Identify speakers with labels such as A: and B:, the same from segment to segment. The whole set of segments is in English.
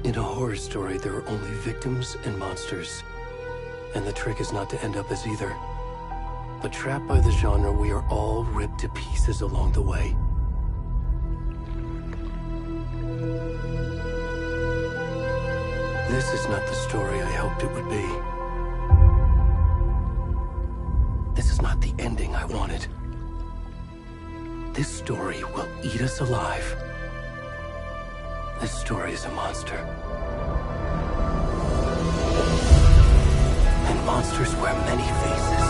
A: In a horror story, there are only victims and monsters. And the trick is not to end up as either. But trapped by the genre, we are all ripped to pieces along the way. This is not the story I hoped it would be. This is not the ending I wanted. This story will eat us alive. This story is a monster. And monsters wear many faces.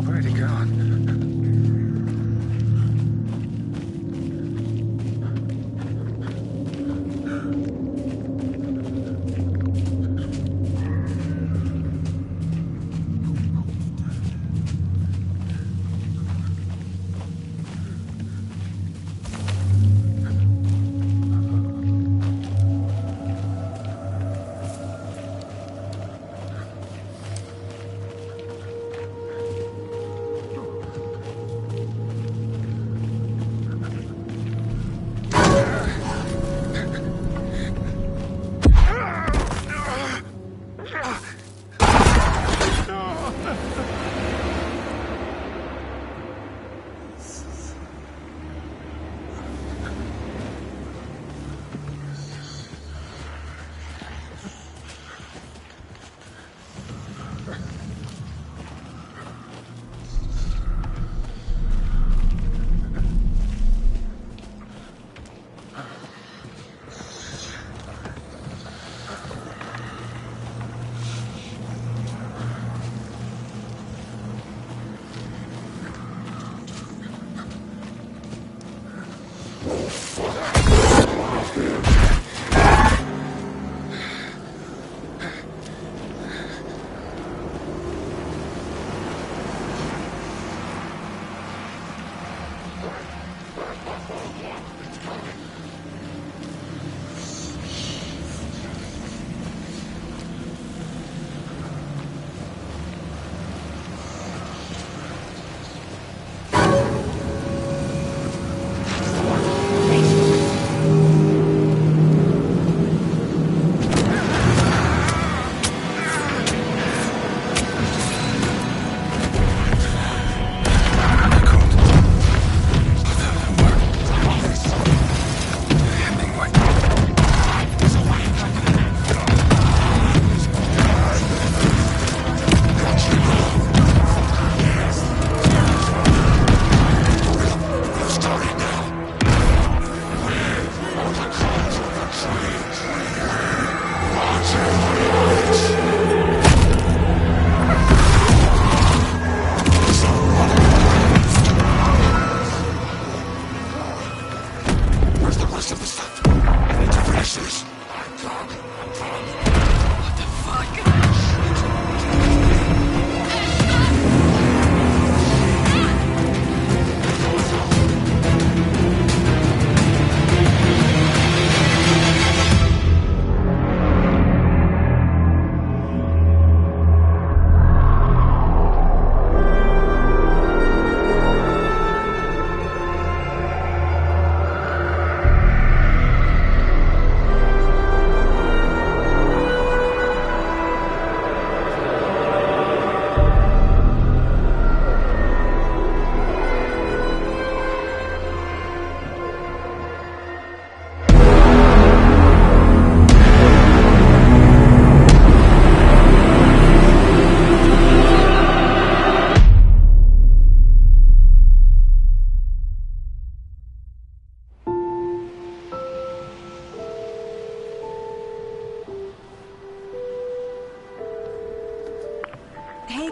B: Already gone.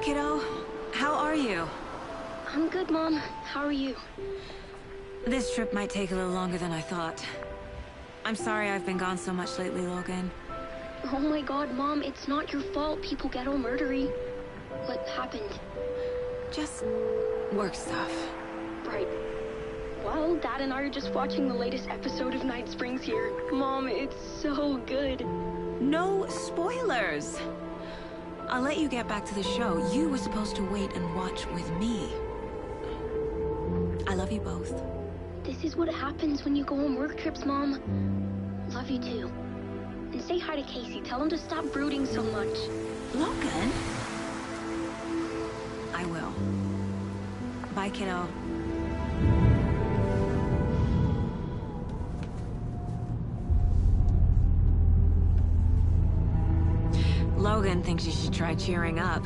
C: kiddo. How are you?
D: I'm good, Mom. How are you?
C: This trip might take a little longer than I thought. I'm sorry I've been gone so much lately, Logan.
D: Oh my god, Mom, it's not your fault people get all murdery. What happened?
C: Just work stuff.
D: Right. Well, Dad and I are just watching the latest episode of Night Springs here. Mom, it's so good.
C: No spoilers! I'll let you get back to the show. You were supposed to wait and watch with me. I love you both.
D: This is what happens when you go on work trips, Mom. Love you too. And say hi to Casey. Tell him to stop brooding so much.
C: Logan? I will. Bye, kiddo. Logan thinks you should try cheering up.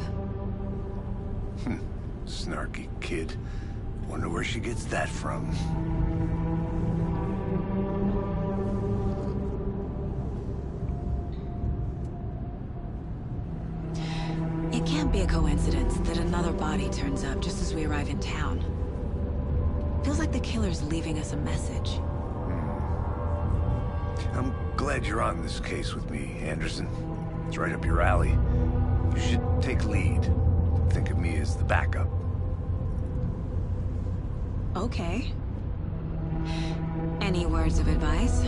E: Snarky kid. Wonder where she gets that from.
C: It can't be a coincidence that another body turns up just as we arrive in town. Feels like the killer's leaving us a message.
E: I'm glad you're on this case with me, Anderson. It's right up your alley. You should take lead. Think of me as the backup.
C: Okay. Any words of advice?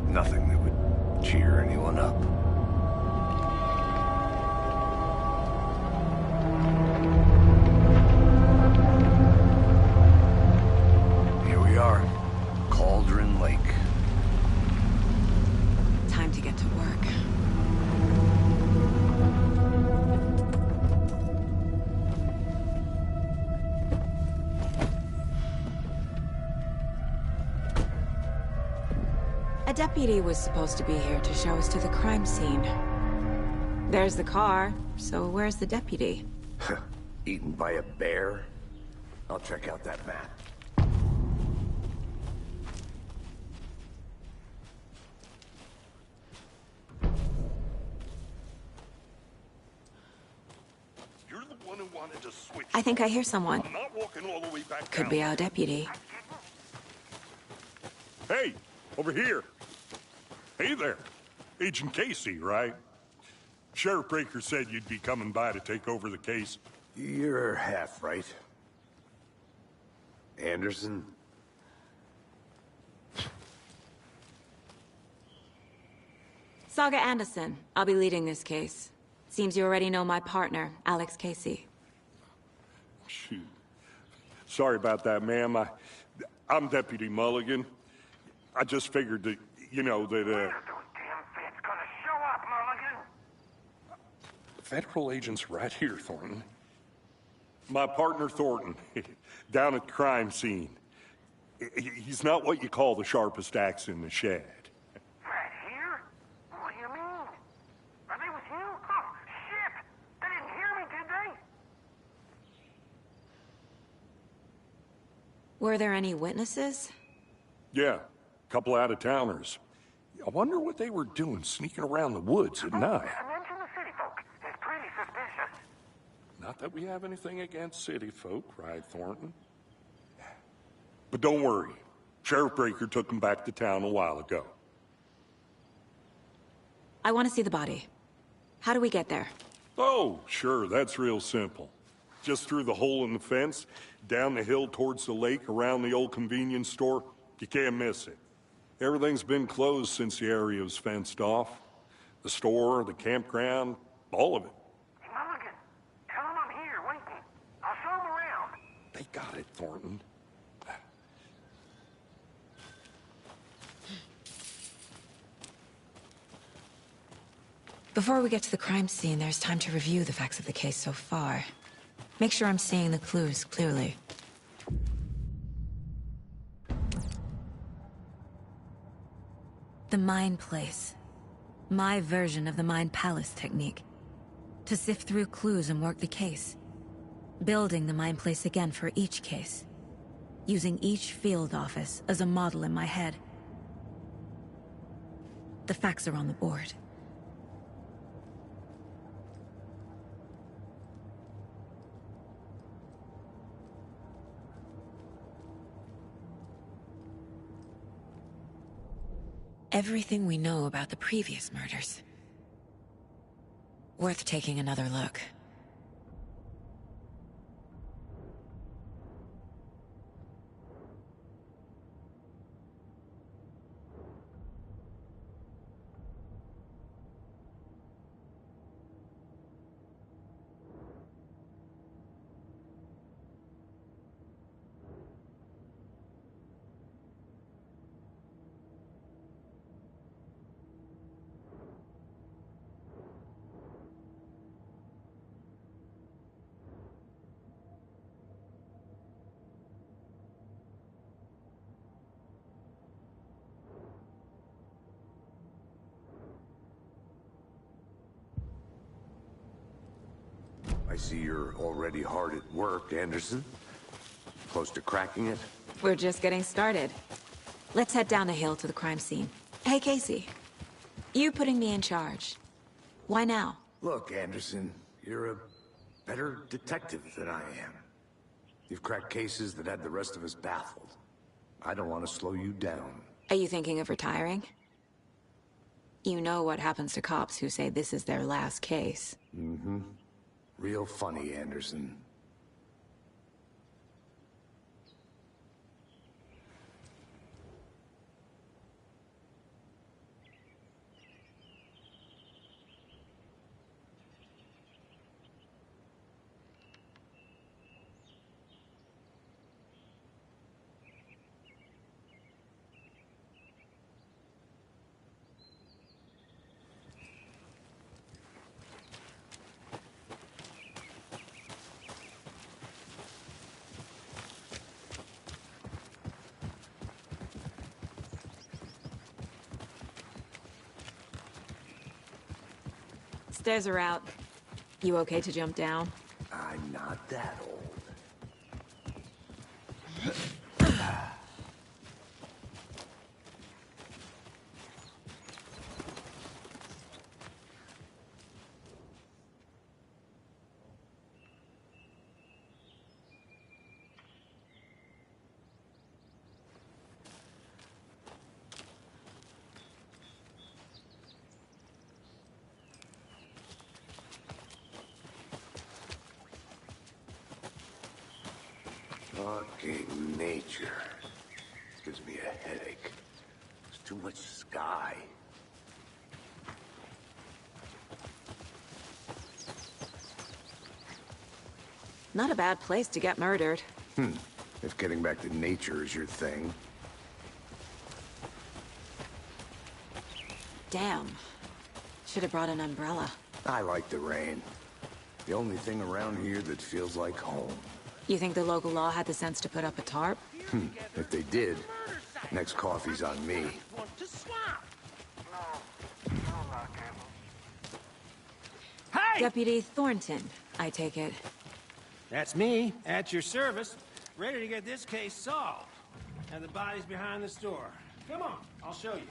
E: Nothing that would cheer anyone up. Here we are. Cauldron Lake.
C: Time to get to work. A deputy was supposed to be here to show us to the crime scene. There's the car, so where's the deputy?
E: Eaten by a bear? I'll check out that map.
F: You're the one who wanted to switch.
C: I think I hear someone.
F: I'm not walking all the way back
C: Could
F: down.
C: be our deputy.
F: Hey, over here. Hey there. Agent Casey, right? Sheriff Breaker said you'd be coming by to take over the case.
E: You're half right. Anderson?
C: Saga Anderson. I'll be leading this case. Seems you already know my partner, Alex Casey.
F: Shoot. Sorry about that, ma'am. I'm Deputy Mulligan. I just figured that, you know, that,
G: Those damn feds gonna show up, Mulligan.
F: Federal agent's right here, Thornton. My partner, Thornton, down at the crime scene. He's not what you call the sharpest axe in the shed.
G: Right here? What do you mean? Are they with you? Oh, shit! They didn't hear me, did they?
C: Were there any witnesses?
F: Yeah, a couple out-of-towners. I wonder what they were doing sneaking around the woods at night.
G: Mention the city folk. It's pretty suspicious.
F: Not that we have anything against city folk, right, Thornton? But don't worry. Sheriff Breaker took them back to town a while ago.
C: I want to see the body. How do we get there?
F: Oh, sure, that's real simple. Just through the hole in the fence, down the hill towards the lake, around the old convenience store. You can't miss it. Everything's been closed since the area was fenced off. The store, the campground, all of it.
G: Hey, Mulligan, tell them I'm here, waiting. I'll show them around.
F: They got it, Thornton.
C: Before we get to the crime scene, there's time to review the facts of the case so far. Make sure I'm seeing the clues clearly. The Mind Place. My version of the Mind Palace technique. To sift through clues and work the case. Building the Mind Place again for each case. Using each field office as a model in my head. The facts are on the board. Everything we know about the previous murders. Worth taking another look.
E: I see you're already hard at work, Anderson. Close to cracking it?
C: We're just getting started. Let's head down the hill to the crime scene. Hey, Casey. You putting me in charge. Why now?
E: Look, Anderson, you're a better detective than I am. You've cracked cases that had the rest of us baffled. I don't want to slow you down.
C: Are you thinking of retiring? You know what happens to cops who say this is their last case.
E: Mm-hmm. Real funny, Anderson.
C: Stairs are out. You okay to jump down?
E: I'm not that old. Fucking nature. Gives me a headache. There's too much sky.
C: Not a bad place to get murdered.
E: If getting back to nature is your thing.
C: Damn. Should have brought an umbrella.
E: I like the rain. The only thing around here that feels like home.
C: You think the local law had the sense to put up a tarp?
E: If they did, next coffee's on me.
H: Hey!
C: Deputy Thornton, I take it.
H: That's me, at your service, ready to get this case solved. And the body's behind the store. Come on, I'll show you.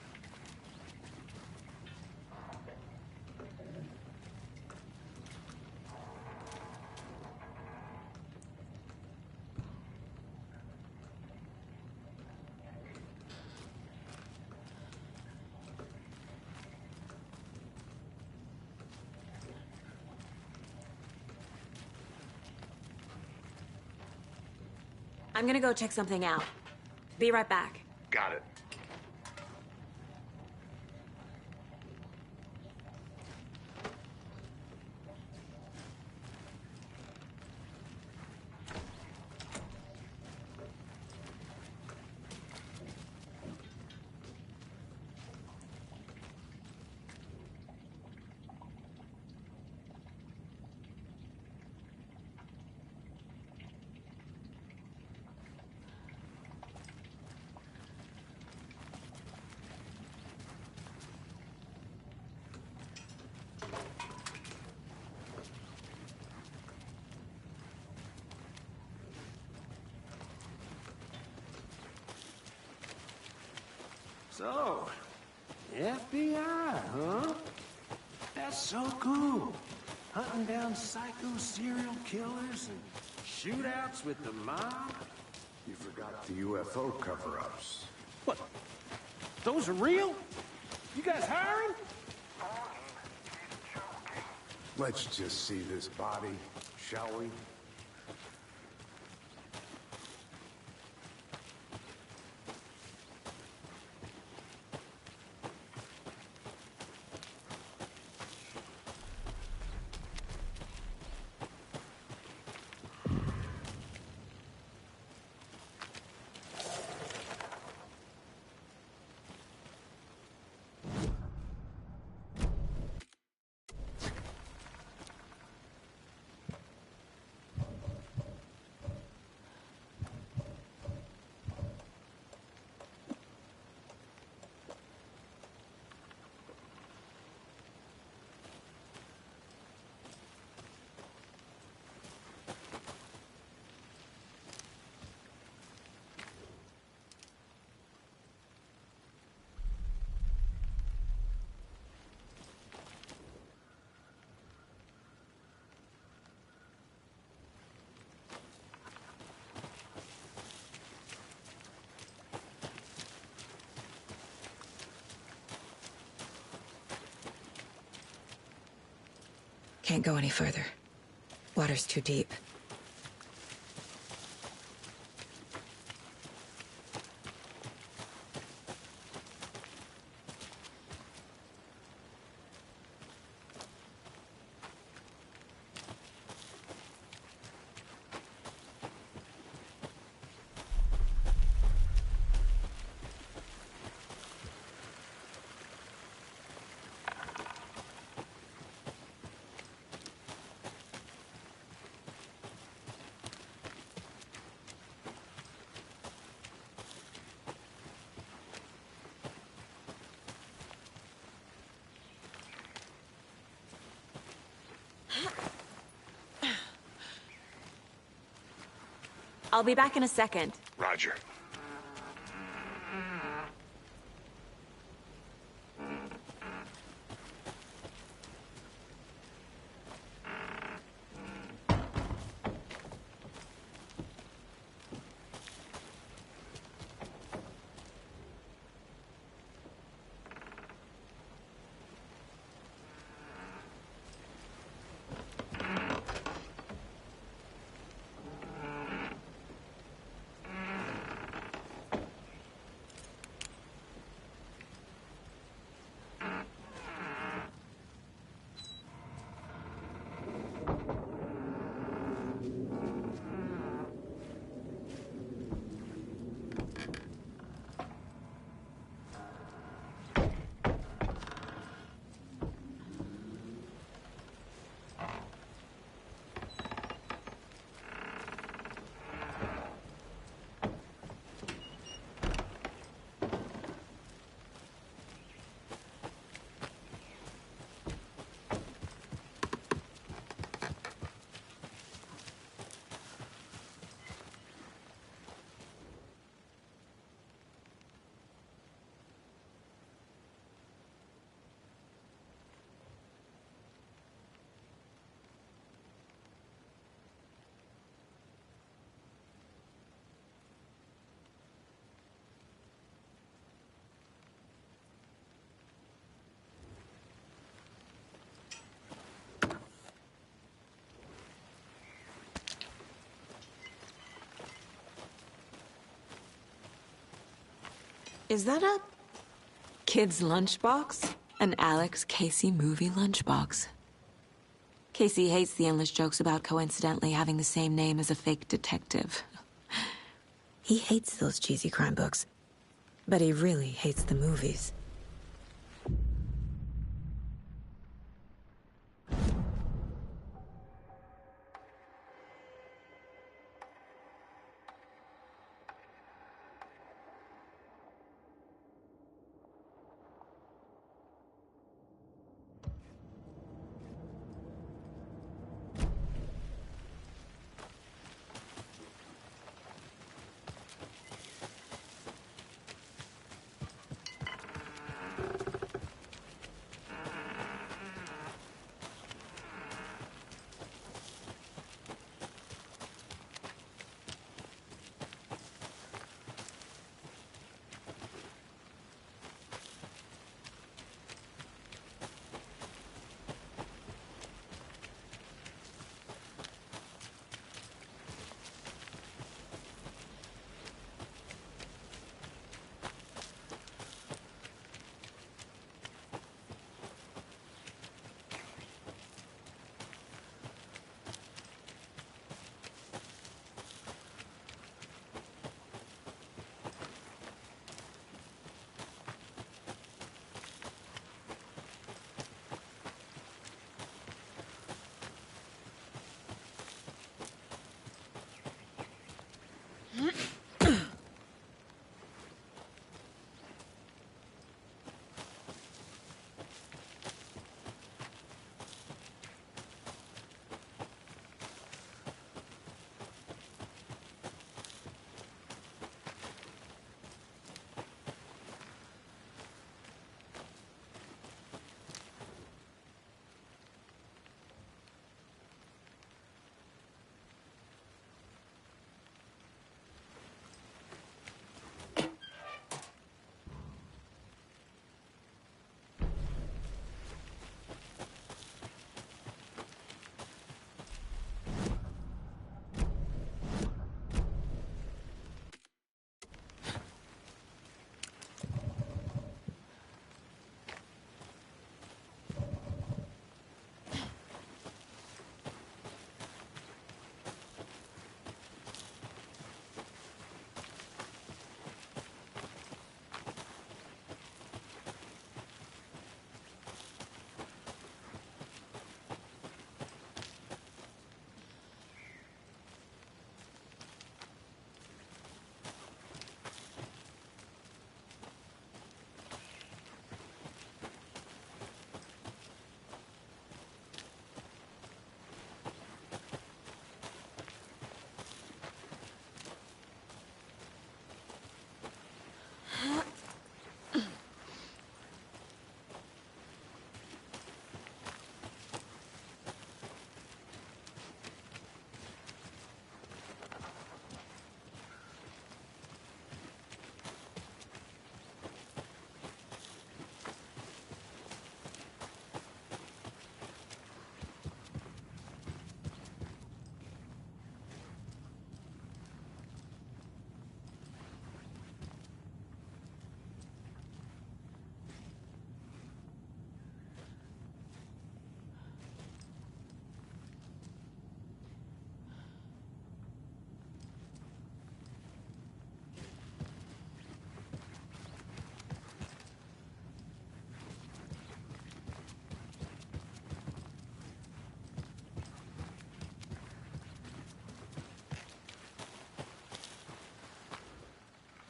C: I'm gonna go check something out. Be right back.
E: Got it.
H: So, FBI, huh? That's so cool. Hunting down psycho serial killers and shootouts with the mob.
E: You forgot the UFO cover-ups.
H: What? Those are real? You guys hiring?
E: Let's just see this body, shall we?
C: Can't go any further. Water's too deep.
I: I'll be back in a second.
B: Roger.
C: Is that a kid's lunchbox? An Alex Casey movie lunchbox. Casey hates the endless jokes about coincidentally having the same name as a fake detective. He hates those cheesy crime books, but he really hates the movies.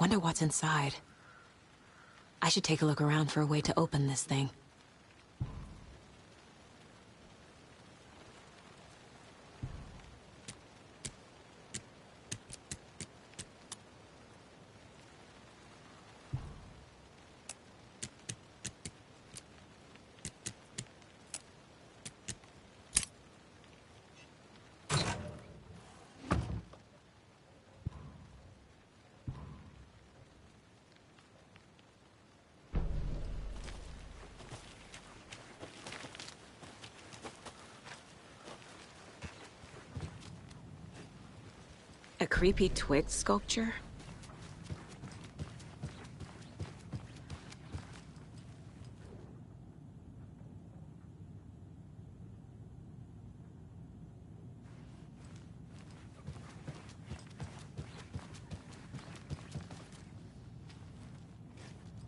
C: Wonder what's inside. I should take a look around for a way to open this thing. A creepy twig sculpture?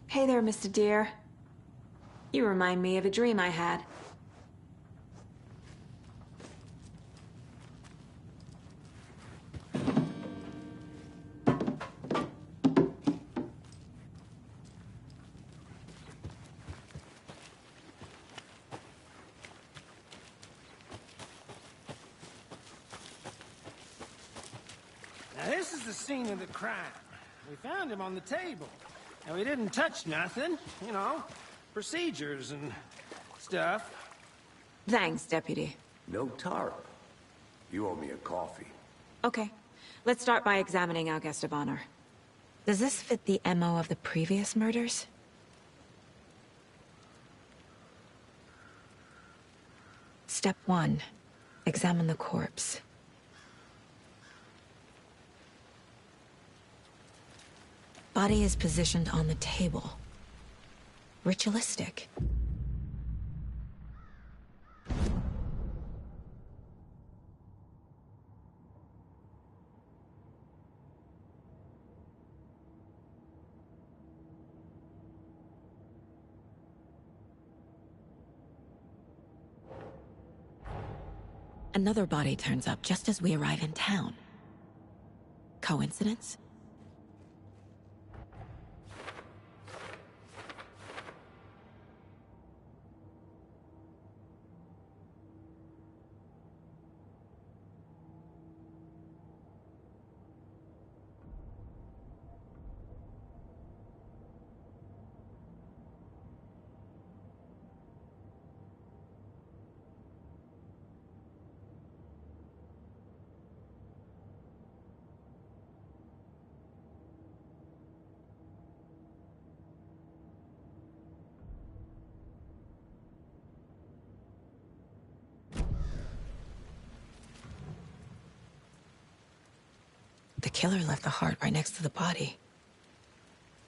I: Hey there, Mr. Deer. You remind me of a dream I had.
H: Now, this is the scene of the crime. We found him on the table. And we didn't touch nothing, you know, procedures and stuff.
I: Thanks, Deputy.
E: No tarp. You owe me a coffee.
I: Okay. Let's start by examining our guest of honor.
C: Does this fit the MO of the previous murders? Step 1. Examine the corpse. Body is positioned on the table. Ritualistic. Another body turns up just as we arrive in town. Coincidence? The killer left the heart right next to the body.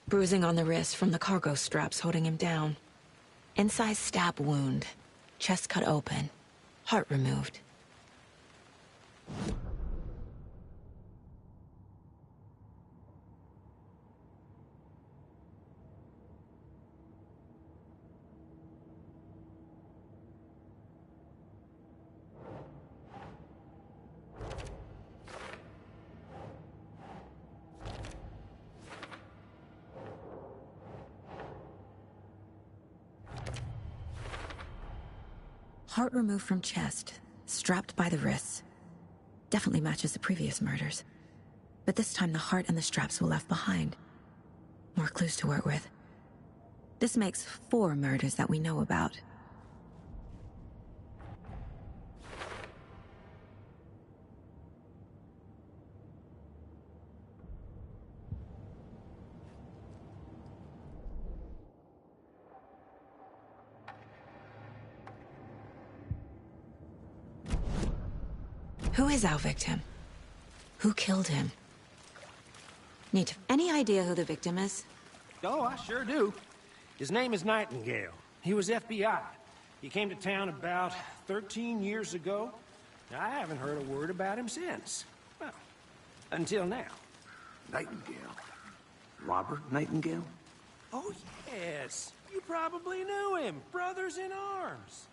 C: Bruising on the wrist from the cargo straps holding him down. Incised stab wound. Chest cut open. Heart removed. Heart removed from chest, strapped by the wrists. Definitely matches the previous murders. But this time the heart and the straps were left behind. More clues to work with. This makes 4 murders that we know about. Who is our victim? Who killed him? Any idea who the victim is?
H: Oh, I sure do. His name is Nightingale. He was FBI. He came to town about 13 years ago. I haven't heard a word about him since. Well, until now.
E: Nightingale? Robert Nightingale?
H: Oh, yes. You probably knew him. Brothers in arms.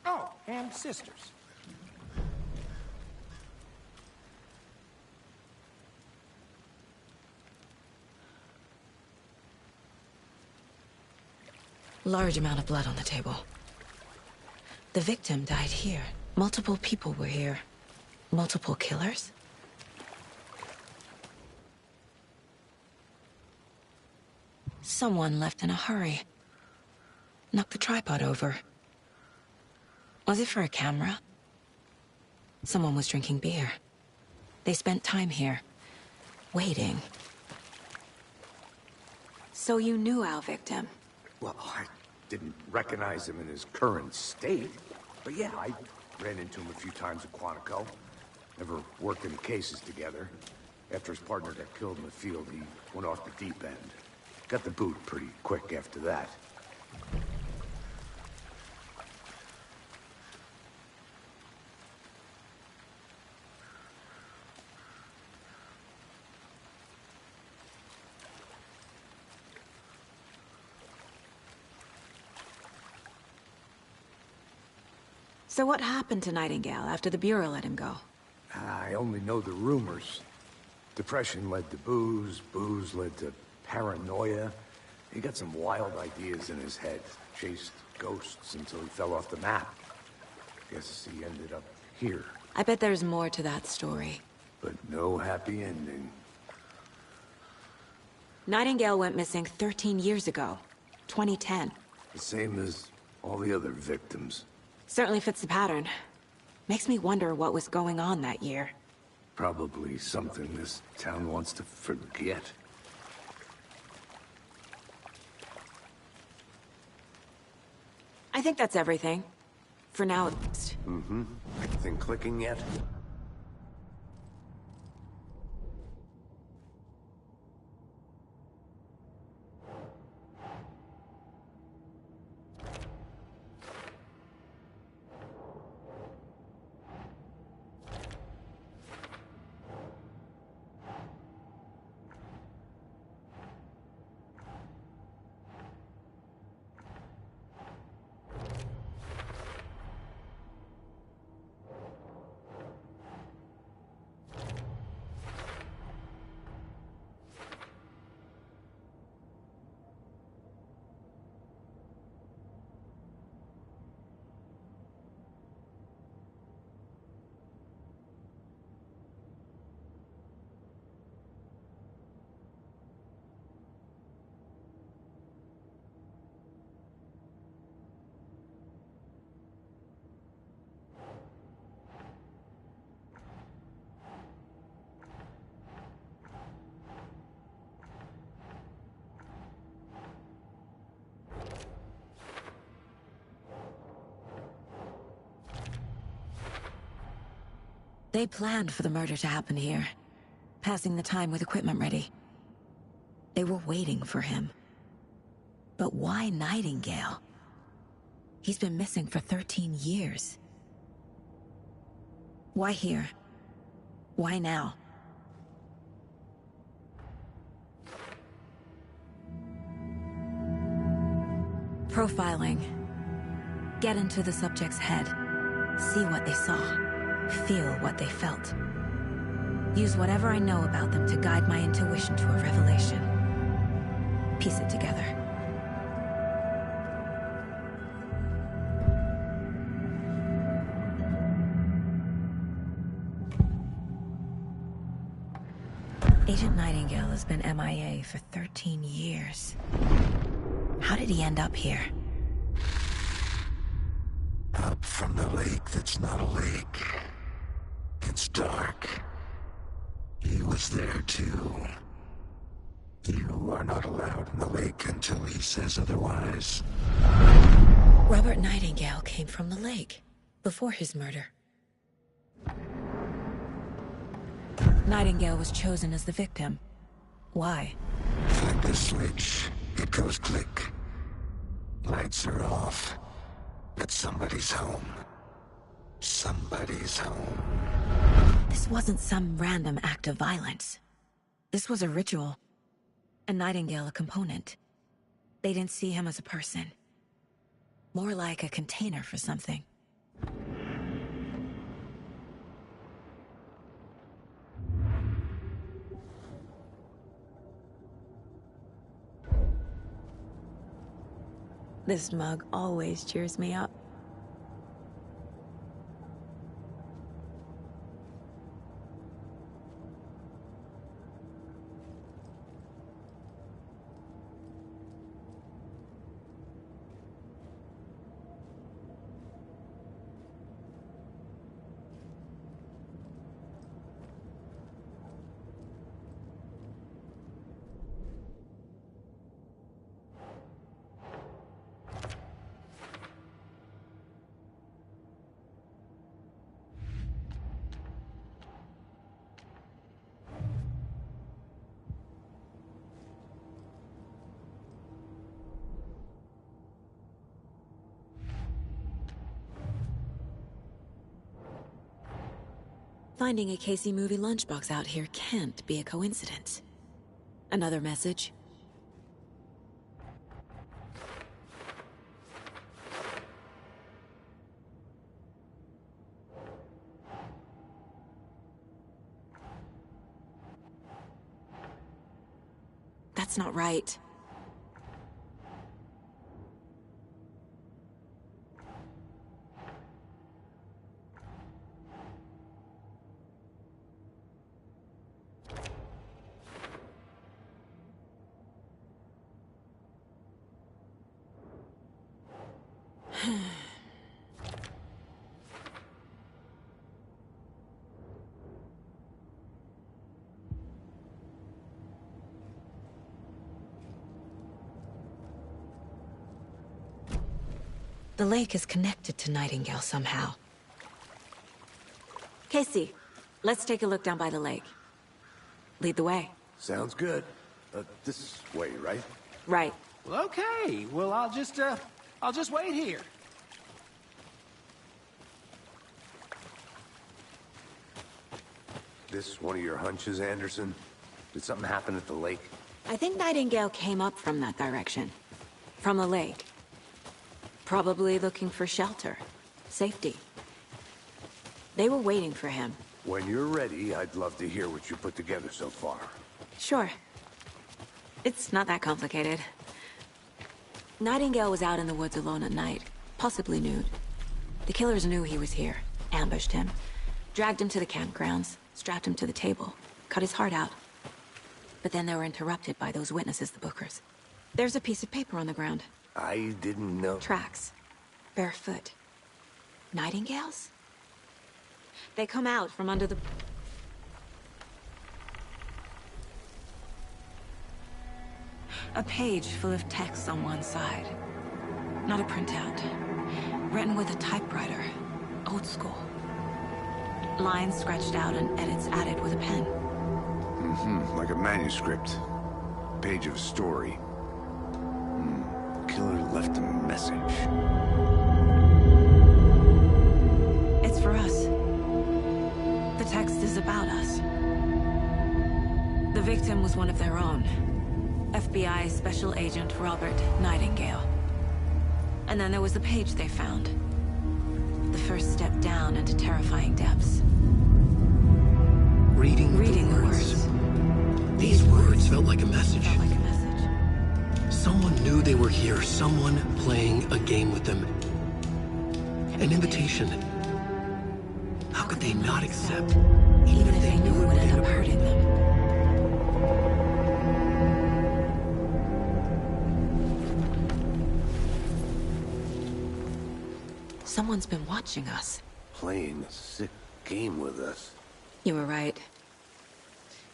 H: Oh, and sisters.
C: Large amount of blood on the table. The victim died here. Multiple people were here. Multiple killers? Someone left in a hurry. Knocked the tripod over. Was it for a camera? Someone was drinking beer. They spent time here, waiting. So you knew our victim?
E: Well, I didn't recognize him in his current state. But yeah, I ran into him a few times at Quantico. Never worked any cases together. After his partner got killed in the field, he went off the deep end. Got the boot pretty quick after that.
I: So what happened to Nightingale after the Bureau let him go?
E: I only know the rumors. Depression led to booze, booze led to paranoia. He got some wild ideas in his head. Chased ghosts until he fell off the map. Guess he ended up here.
I: I bet there's more to that story.
E: But no happy ending.
I: Nightingale went missing 13 years ago. 2010.
E: The same as all the other victims.
I: Certainly fits the pattern. Makes me wonder what was going on that year.
E: Probably something this town wants to forget.
I: I think that's everything. For now, at least.
E: Mm-hmm. Anything clicking yet?
C: They planned for the murder to happen here, passing the time with equipment ready. They were waiting for him. But why Nightingale? He's been missing for 13 years. Why here? Why now? Profiling. Get into the subject's head. See what they saw. Feel what they felt. Use whatever I know about them to guide my intuition to a revelation. Piece it together. Agent Nightingale has been MIA for 13 years. How did he end up here?
J: Up from the lake that's not a lake. It's dark. He was there too. You are not allowed in the lake until he says otherwise.
C: Robert Nightingale came from the lake, before his murder. Nightingale was chosen as the victim. Why?
J: Flip the switch, it goes click. Lights are off. But somebody's home. Somebody's home.
C: This wasn't some random act of violence. This was a ritual. And Nightingale a component. They didn't see him as a person. More like a container for something.
I: This mug always cheers me up. Finding a Casey movie lunchbox out here can't be a coincidence. Another message? That's not right. The lake is connected to Nightingale somehow. Casey, let's take a look down by the lake. Lead the way.
E: Sounds good. This way, right?
I: Right.
H: Well, okay. Well, I'll just wait here.
E: This one of your hunches, Anderson? Did something happen at the lake?
I: I think Nightingale came up from that direction. From the lake. Probably looking for shelter. Safety. They were waiting for him.
E: When you're ready, I'd love to hear what you put together so far.
I: Sure. It's not that complicated. Nightingale was out in the woods alone at night, possibly nude. The killers knew he was here, ambushed him, dragged him to the campgrounds, strapped him to the table, cut his heart out. But then they were interrupted by those witnesses, the Bookers. There's a piece of paper on the ground.
E: I didn't know.
I: Tracks. Barefoot. Nightingales? They come out from under the... A page full of text on one side. Not a printout. Written with a typewriter. Old school. Lines scratched out and edits added with a pen.
E: Mm-hmm, like a manuscript. Page of a story. Killer left a message.
I: It's for us. The text is about us. The victim was one of their own. FBI Special Agent Robert Nightingale. And then there was the page they found. The first step down into terrifying depths.
A: Reading the words. These words felt like a message. Someone knew they were here, someone playing a game with them. An invitation. How could they not accept, even if they knew it would end up hurting them?
I: Someone's been watching us.
E: Playing a sick game with us.
I: You were right.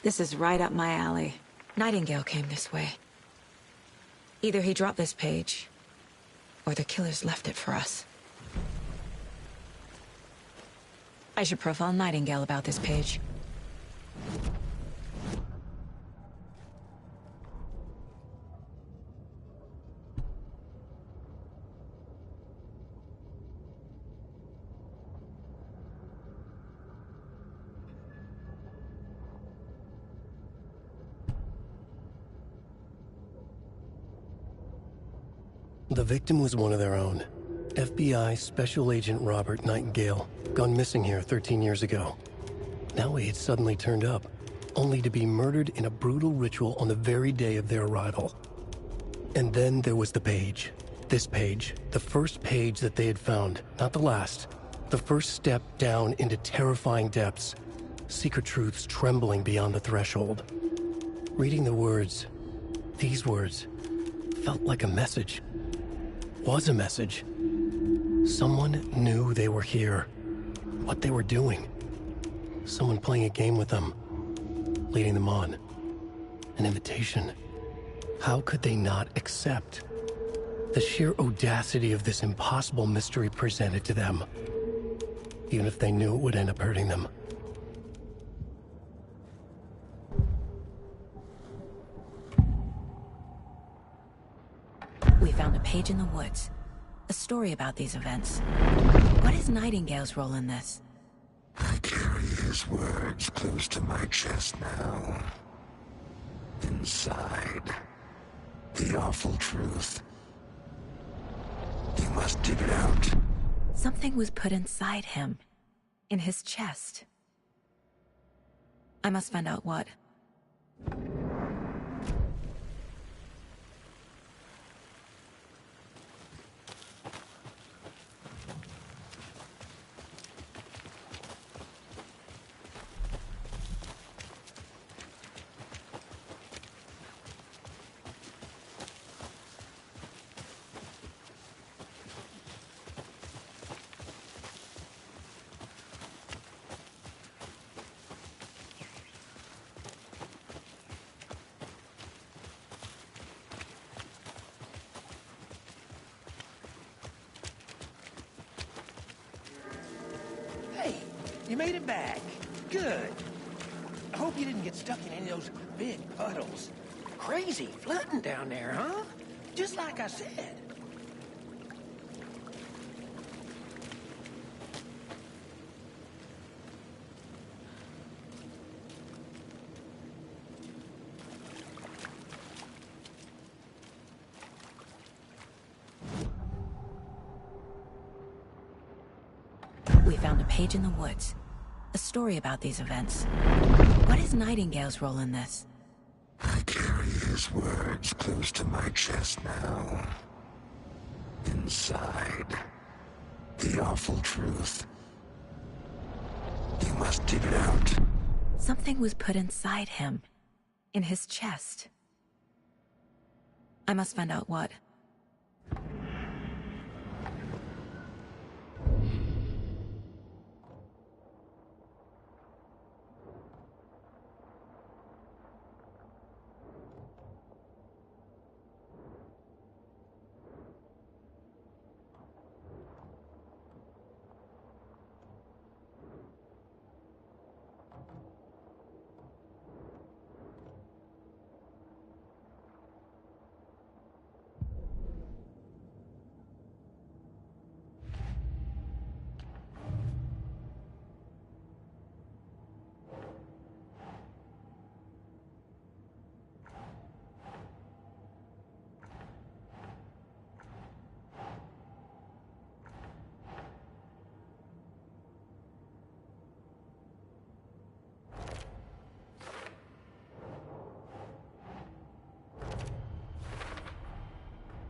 I: This is right up my alley. Nightingale came this way. Either he dropped this page, or the killers left it for us. I should profile Nightingale about this page.
A: The victim was one of their own. FBI Special Agent Robert Nightingale, gone missing here 13 years ago. Now he had suddenly turned up, only to be murdered in a brutal ritual on the very day of their arrival. And then there was the page. This page, the first page that they had found, not the last. The first step down into terrifying depths. Secret truths trembling beyond the threshold. Reading the words, these words, felt like a message. Was a message. Someone knew they were here. What they were doing. Someone playing a game with them. Leading them on. An invitation. How could they not accept? The sheer audacity of this impossible mystery presented to them. Even if they knew it would end up hurting them.
C: We found a page in the woods. A story about these events. What is Nightingale's role in this?
J: I carry his words close to my chest now. Inside, the awful truth. You must dig it out.
C: Something was put inside him. In his chest. I must find out what.
H: You made it back. Good. I hope you didn't get stuck in any of those big puddles. Crazy flooding down there, huh? Just like I said.
C: We found a page in the woods. A story about these events. What is Nightingale's role in this?
J: I carry his words close to my chest now. Inside, the awful truth. You must dig it out.
C: Something was put inside him. In his chest. I must find out what.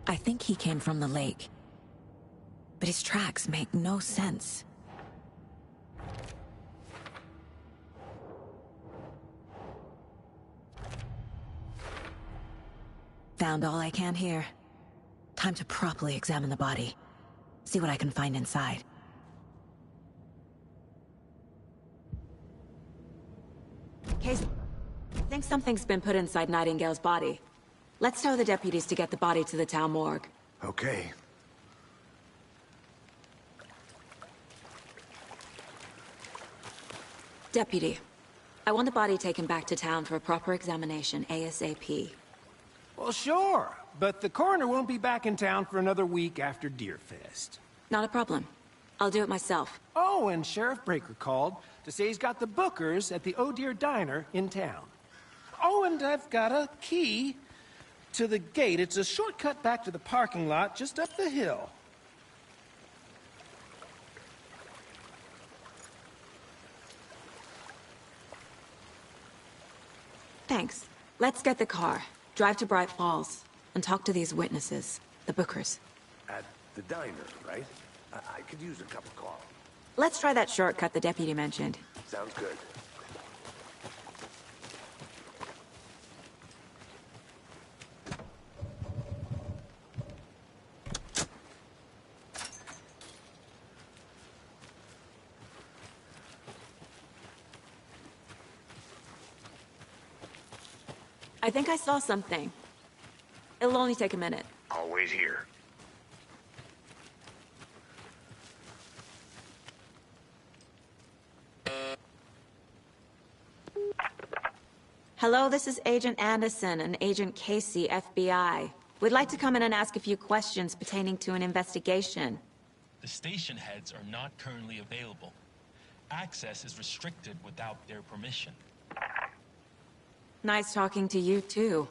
C: I think he came from the lake. But his tracks make no sense. Found all I can here. Time to properly examine the body. See what I can find inside. Case, I think something's been put inside Nightingale's body. Let's tell the deputies to get the body to the town morgue.
E: Okay.
C: Deputy, I want the body taken back to town for a proper examination, ASAP.
H: Well, sure, but the coroner won't be back in town for another week after Deerfest.
C: Not a problem. I'll do it myself.
H: Oh, and Sheriff Breaker called to say he's got the Bookers at the Oh Dear Diner in town. Oh, and I've got a key to the gate. It's a shortcut back to the parking lot just up the hill.
C: Thanks. Let's get the car, drive to Bright Falls, and talk to these witnesses, the Bookers.
E: At the diner, right? I could use a cup of coffee.
I: Let's try that shortcut the deputy mentioned.
E: Sounds good.
I: I think I saw something. It'll only take a minute.
E: I'll wait here.
I: Hello, this is Agent Anderson and Agent Casey, FBI. We'd like to come in and ask a few questions pertaining to an investigation.
K: The station heads are not currently available. Access is restricted without their permission.
I: Nice talking to you, too.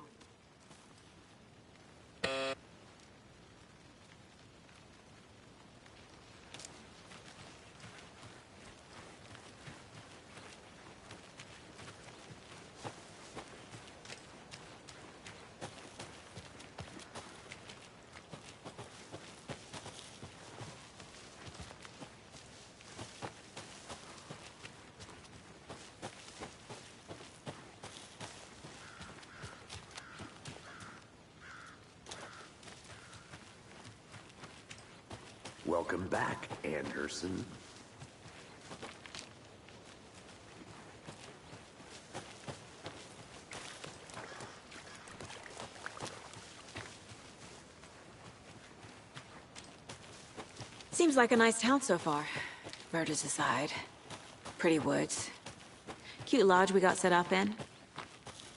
E: Welcome back, Anderson.
I: Seems like a nice town so far. Murders aside. Pretty woods. Cute lodge we got set up in.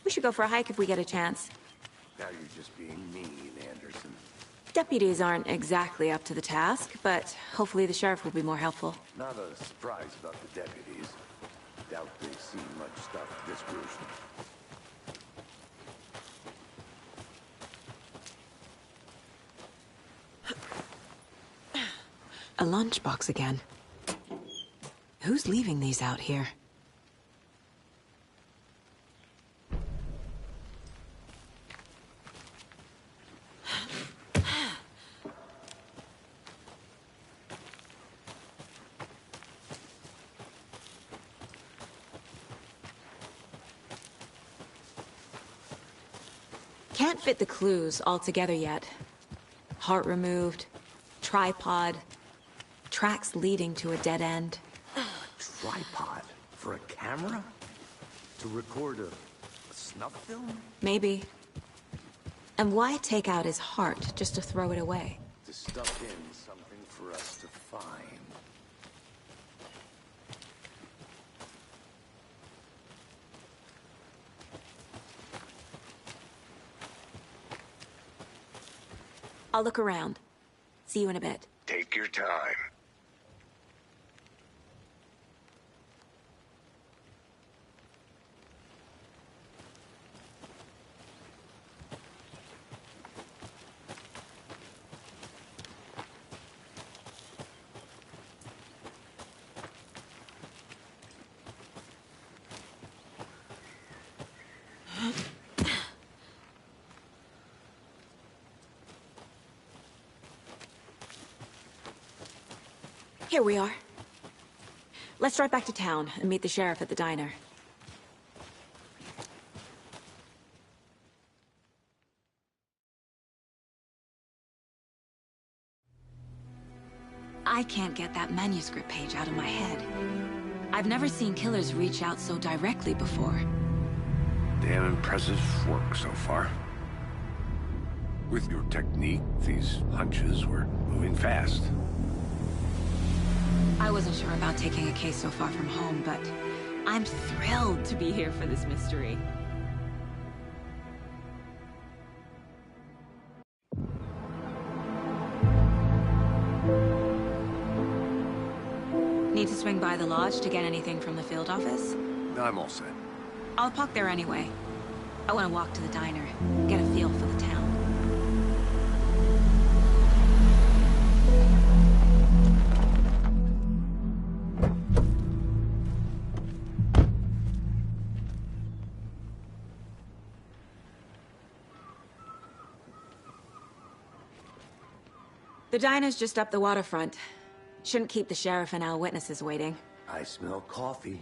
I: We should go for a hike if we get a chance.
E: Now you're just being mean, Anderson.
I: Deputies aren't exactly up to the task, but hopefully the sheriff will be more helpful.
E: Not a surprise about the deputies. Doubt they've seen much stuff this gruesome.
I: A lunchbox again. Who's leaving these out here? Can't fit the clues all together yet. Heart removed, tripod, tracks leading to a dead end.
E: Tripod? For a camera? To record a snuff film?
I: Maybe. And why take out his heart just to throw it away?
E: To stuff in something for us to find.
I: I'll look around. See you in a bit.
E: Take your time.
I: Here we are. Let's drive back to town and meet the sheriff at the diner. I can't get that manuscript page out of my head. I've never seen killers reach out so directly before.
E: Damn impressive work so far. With your technique, these hunches were moving fast.
I: I wasn't sure about taking a case so far from home, but I'm thrilled to be here for this mystery. Need to swing by the lodge to get anything from the field office?
E: I'm all set.
I: I'll park there anyway. I want to walk to the diner, get a feel for the town. The diner's just up the waterfront. Shouldn't keep the sheriff and our witnesses waiting.
E: I smell coffee.